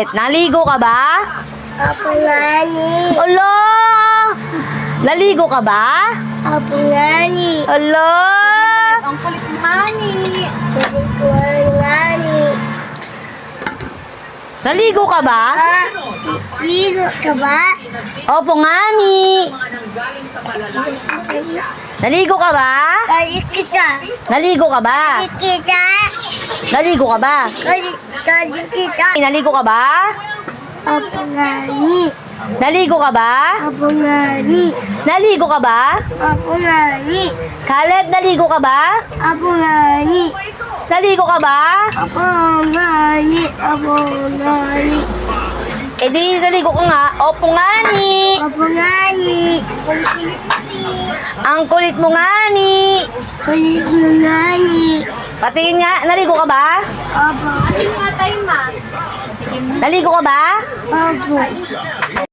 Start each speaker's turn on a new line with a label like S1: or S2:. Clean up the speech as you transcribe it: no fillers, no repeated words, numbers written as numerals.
S1: Naligo ka ba?
S2: Opo ngani.
S1: Ala! Naligo ka ba?
S2: Opo ngani.
S1: Ala!
S3: Ang kulit mo, Mani.
S2: Kulit ko ngani.
S1: Naligo ka ba?
S2: Ligo ka ba?
S1: Opo nga ni. Naligo ka ba?
S2: Kali kita.
S1: Naligo ka ba?
S2: Kali kita.
S1: Naligo ka ba?
S2: Kali kita.
S1: Naligo ka ba?
S2: Opo ngani.
S1: Naligo ka ba?
S2: Opo ngani.
S1: Naligo ka ba?
S2: Opo ngani.
S1: Caleb, naligo ka ba?
S2: Opo ngani.
S1: Naligo ka ba?
S2: Opo ngani. Opo ngani.
S1: Eh di, naligo ka nga. Opo nga ni.
S2: Opo ngani.
S1: Ang kulit mo nga ni.
S2: Kulit ko ngani.
S1: Patingin nga, naligo ka ba?
S2: Opo.
S3: Ano nga tayo, Ma?
S1: Naligo ka ba?
S2: Opo.